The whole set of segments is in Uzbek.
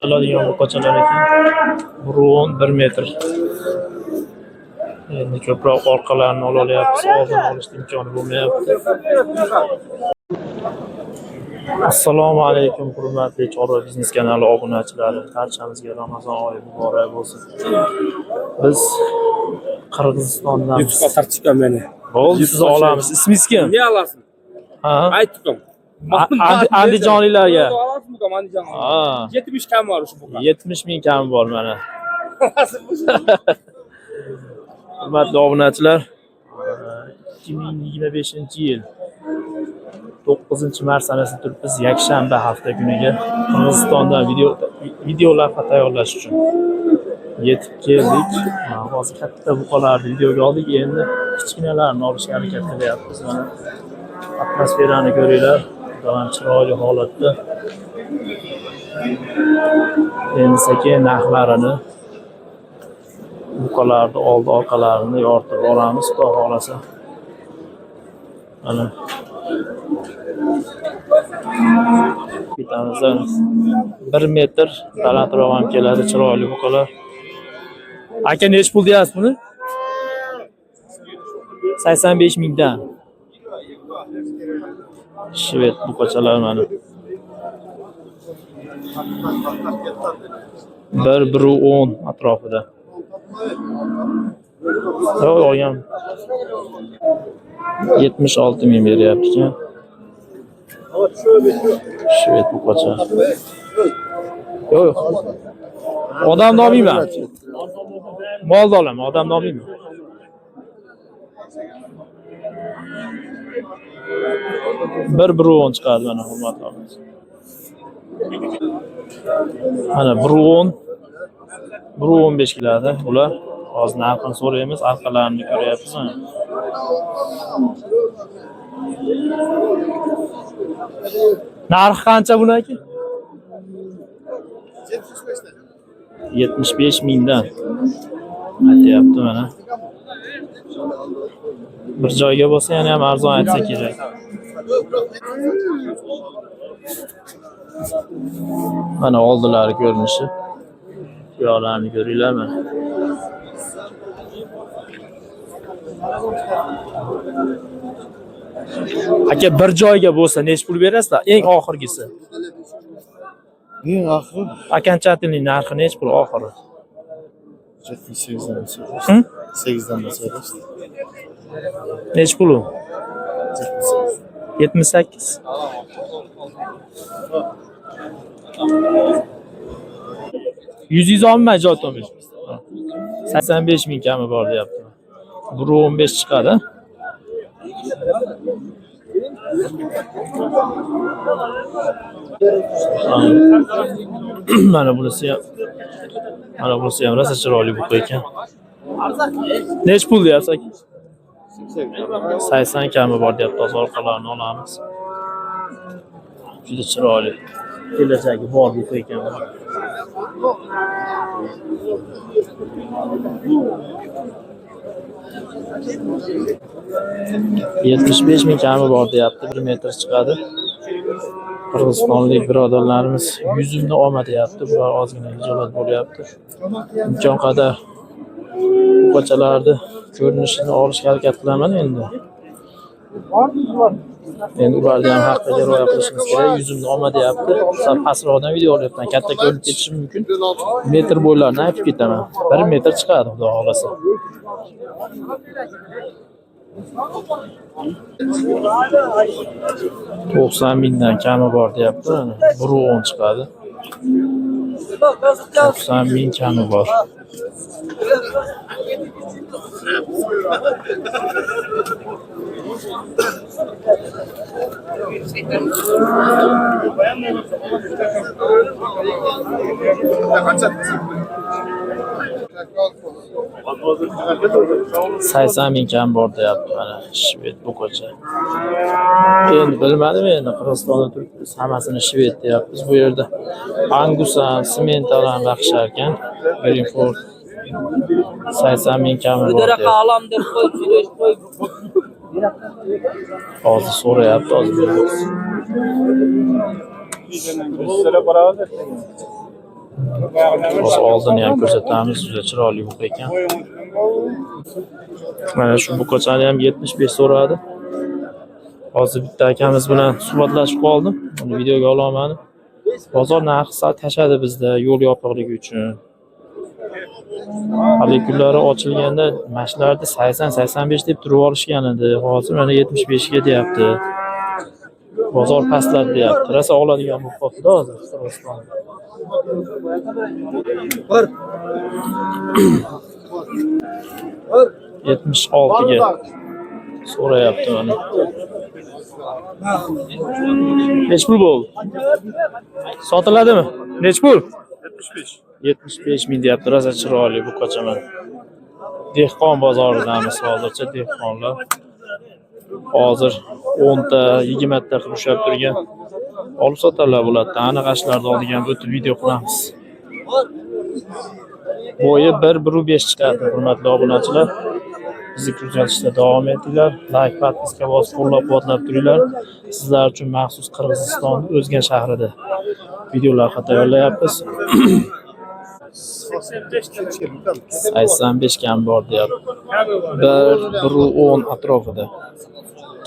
sotiladigan buqachalar ekan. 1.10 metr. Endi ko'proq orqalarini olyapmiz, oldin olishga imkoni bo'lmayapti. Assalomu alaykum hurmatli Chorva biznes kanali obunachilari. Barchamizga Ramazon oyi muborak bo'lsin. Biz Qirg'izistondan YouTube'ga tartibga meni. Bo'ldi, siz olamiz. Ismingiz kim? Ne alasın? Ha? Aytdim. Andijonliklarga. Alasın bu Andijonga. Ha. 70 kam var şu bu. 70 ming kami bor mana. Hurmatli obunachilar, 2025-yil 9-mart sanasida turibmiz. Yakshanba hafta kuniga Qirg'izistondan videolar tayyorlash uchun yetib keldik. Hozir katta buqalarni videoga oldik, endi kichkinalarni olishga harakat qilyapmiz. Mana atmosferani ko'ringlar, juda chiroyli holatda. Endi sekin narxlarini, buqalarni oldi orqalarini yoritib boramiz, xudo xolasa. Mana bitamizdan 1 metr balandroq ham keladi, chiroyli buqalar. Aka nech pul deyapsiz buni? 85 mingdan. Shved buqachalar mana. 1.10 atrofida. Olgan 76 ming beryapti ekan. Shved buqacha. Yo'q. Odamni olmayman. Molni olaman, odamni olmayman. Bir 1.10 chiqadi mana hurmatli obunachilar. Mana 1.10 1.15 keladi ular. Hozir narxini so'raymiz, orqalarini ko'ryapsiz mana. Narxi qancha buniki? 75 mingdan. Aytyapti mana. Bir joyga bo'lsa yana ham arzon aytsa kerak. Mana oldilari ko'rinishi. Tuyoqlarni ko'ringlar mana. Aka bir joyga bo'lsa nech pul berasizlar? Eng oxirgisi. Eng oxiri Akanchatilning narxi nech pul oxiri? 8dan bo'lsa. Nech pul u? 78. Yüz olmay joy topamiz. 85 ming kami bor deyapti. 1.15 chiqadi. Mana bunisi ham rosa chiroyli buqa ekan. Nech pul deyapsiz aka? 80 kami bor deyapti. Toza orqalarini olamiz. Juda chiroyli. Kelajagi bor buqa ekan. $75 ming kami bor deyapti. 1 metr chiqadi. Qirg'izistonlik birodarlarimiz yuzimni olma deyapti. Bular ozgina hijolat bo'lyapti. Imkon qadar buqachalarni ko'rinishini olishga harakat qilaman endi. Endi ularga ham haqqiga rioya qilishimiz kerak. Yuzimni olma deyapti. Sal pastroqdan video olyapman. Katta ko'rinib ketishi mumkin. Metr bo'ylarini aytib ketaman. 1 metr chiqadi xudo xolasa. $90 mingdan kami bor deyapti. 1.10 chiqadi. 90 ming kami bor. Saysan ming kam bor deyapti mana shved buqacha. Endi bilmadim, endi Qirg'izistonda turibmiz, hammasini shved deyapmiz bu yerda. Angus ham, Simmental ham baxshar ekan. Greenford 80 ming kami bor deyapti. Hozir so'rayapti, hozir beramiz. Hozir oldini ham ko'rsatamiz. Juda chiroyli buqa ekan. Mana shu buqachani ham 75 so'radi. Hozir bitta akamiz bilan suhbatlashib qoldim. Uni videoga ola olmadim. Bozor narxi sal tashadi bizda yo'l yopiqligi uchun. Hali kunlari ochilganda mashlarda 80-85 deb turib olishgan edi. Hozir mana 75 ga deyapti. Bozor pastladi deyapti. Rosa oladigan bo'lib qoldi hozir Qirg'izistonda. 76 ga so'rayapti mana. Nech pul bo'ldi? Sotiladimi? Nech pul? 75 ming deyapti. Rosa chiroyli bu qochaman. Dehqon bozoridamiz hozircha dehqonlar. Hozir 10 ta, 20 ta qilib ushlab turgan. Olib sotarlar bo'ladi. Aniq ashlarni oldigan o'tib video qilamiz. Bo'yi 1.5 chiqadi, hurmatli obunachilar. Bizni kuzatishda davom etinglar. Like, podpiska bosib qo'llab-quvvatlab turinglar. Sizlar uchun maxsus Qirg'iziston O'zgan shahrida videolar tayyorlayapmiz. 85 kam bor deyapti. 1.10 atrofida.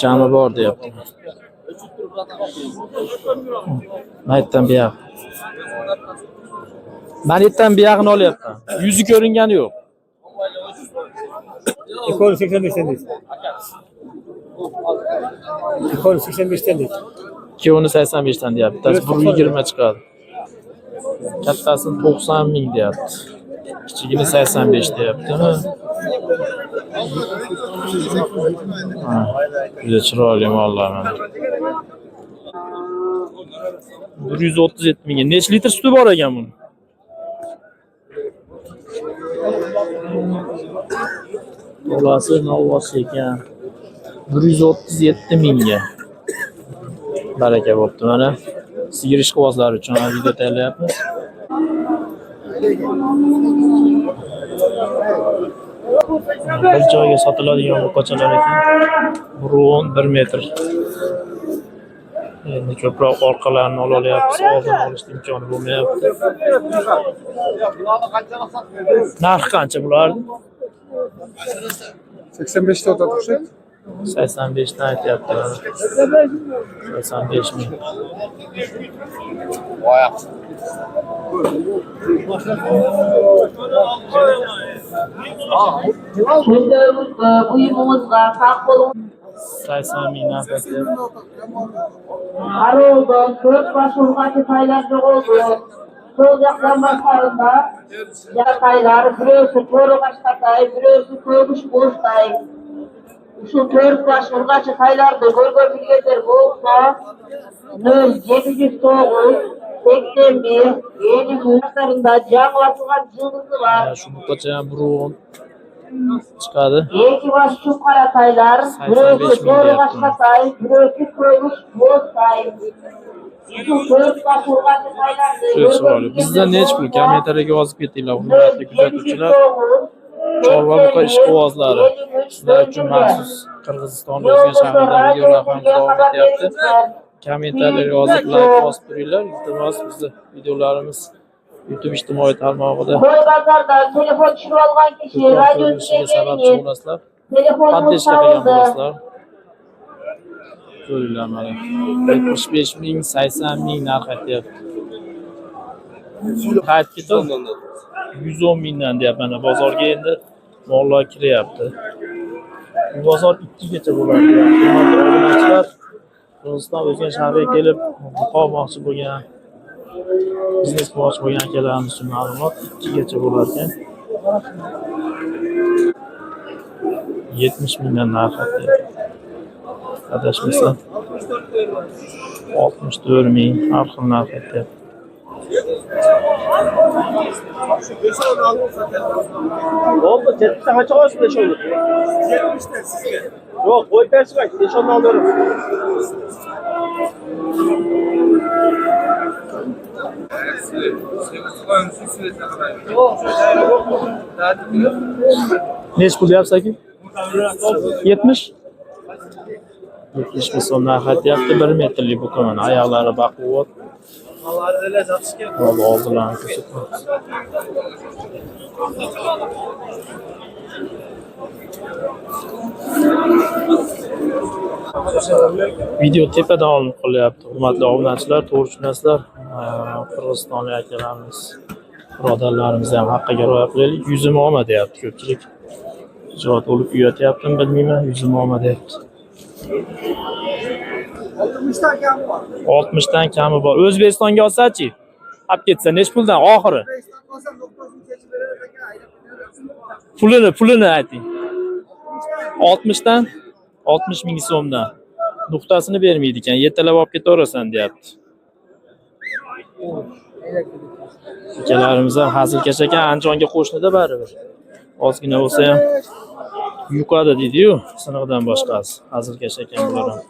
Jami bor deyapti. Maytdan buyoq. Manetdan buyog'ini olyapman. Yuzi ko'ringani yo'q. 285 'dan deysiz. 285 'dan deysiz. 285 dan deyapti. Bittasi 120 chiqadi. Kattasini 90 ming deyapti. Kichigini 85 deyapti. Juda chiroyli mollar mana. 137 mingga necha litr suti bor ekan buni? Tolasi novvos ekan. 137 mingga. Baraka bo'pti mana. Sigir ishqibozlari uchun video tayyorlayapmiz. Bir joyga sotiladigan buqachalar ekan. Burun 1 metr. Endi ko'proq orqalarini ola olyapmiz. Oldin olishga imkoni bo'lmayapti. Narxi qancha bularni? 85 ta o'tadi. 85 dan aytyapti. 85 ming. Uyumumuzga sağ olun. 80 ming narx aytyapti. Aroldan 4 başılgacı taylar oldu. Sol yaktan başlarında yataylar, birisi koru başlatay, birisi koymuş boştay. Şu 4 başılgacı taylarda görgörülgedir olsa 0709 81 70 yaşlarında camlasılan cıldızı var. Şu buqacha ham burun chiqadi. İki baş şu karataylar, birisi koru başlatay, birisi koymuş boştay. Çok chiroyli. Bizda nech pul kommentariyaga yozib ketinglar, hurmatli kuzatuvchilar. Chorva buqa ishqibozlari. Sizlar uchun maxsus Qirg'iziston O'zgan shahrida videolar ham davom etyapti. Kommentariyaga yozib, like bosib turinglar. Iltimos, bizni videolarimiz YouTube ijtimoiy tarmog'ida Koy bazardan telefon tushirib olgan kishi radio sababchi bo'lasizlar. Podpishka qilgan bo'lasizlar. Ko'ringlar mana. 75 ming, 80 ming narx aytyapti. Qayt ketdi. 110 mingdan deyapman. Bozorga endi mollar kiryapti. Bu bozor 2 gacha bo'ladi. Hurmatli obunachilar, Qirg'iziston O'zgan shahriga kelib buqa olmoqchi bo'lgan, biznes qilmoqchi bo'lgan akalarimiz uchun ma'lumot 2 gacha bo'lar ekan. 70 mingdan narx aytyapti. Adashmasam 64 ming har xil narx aytyapti. Oldu, 70 ta kaça olsun leş olur? 70 ta sizge. Yok, boy tersi bak, leş onu alıyorum. Nech pul deyapsiz aka? 70? 70 ming so'm narx aytyapti. 1 metrlik buqa mana, oyoqlari baquvvat. Hali oldilarni ko'rsatmoqchi. Video tepadan olinib qolyapti. Hurmatli obunachilar, to'g'richilar, qirg'izistonlik akalarimiz, birodarlarimiz ham haqqiga rioya qilaylik. Yuzim olma deyapti ko'pchilik. Ijod bo'lib uyatyaptimi bilmayman, yuzim olma deyapti. 60 dan kami bor. O'zbekistonga olsa-chi? Olib ketsa nech puldan oxiri? Pulini ayting. 60 dan 60 ming so'mdan. Nuqtasini bermaydi ekan, yetalab olib ketaverasan deyapti. Akalarimiz ham hazilkash ekan, Andijonga qo'shnida baribir. Ozgina bo'lsa ham yuqadi deydi-yu, sinig'idan boshqasi. Hazilkash ekan bular ham.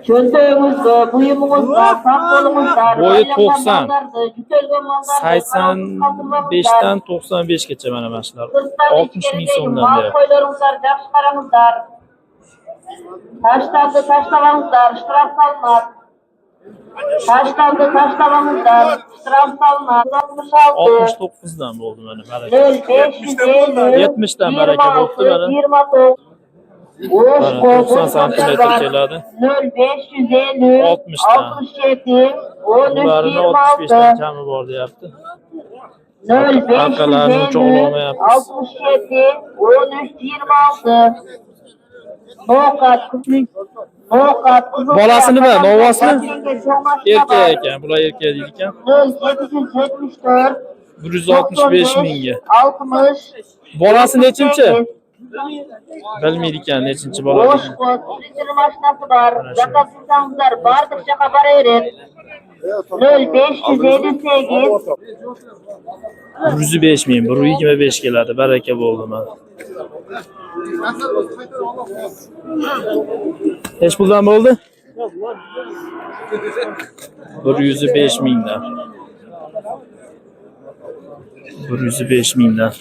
Cho'ntagimizda, buyumimizda, saqolimizda, Bo'yi 90. 85 dan 95 gacha mana shular. 60 ming so'mdan deyapti. Qo'ylaringizlar, yaxshi qarangizlar. Tashlamangizlar, ishtiroq salmat. Tashlamangizlar, ishtiroq salmat. 69 dan bo'ldi mana baraka. 70 dan baraka bo'ldi mana. 29. 90 santimetr keladi. 0550 67 Ularni 65 dan kami bor deyapti. 0550 67 1326. Bolasini nima? Novvosimi? Erkak ekan, bular erkak deydi ekan. 0774 165 mingga. 60. Bolasi nechinchi? Bilmaydi ekan nechinchi bola. Bosh qo'y, printer mashinasi bor. Zakazingizlar barcha xabar bering. 0558 105 ming, 125 keladi. Baraka bo'ldi mana. Hech puldan bo'ldi? 105 mingdan. 105 mingdan.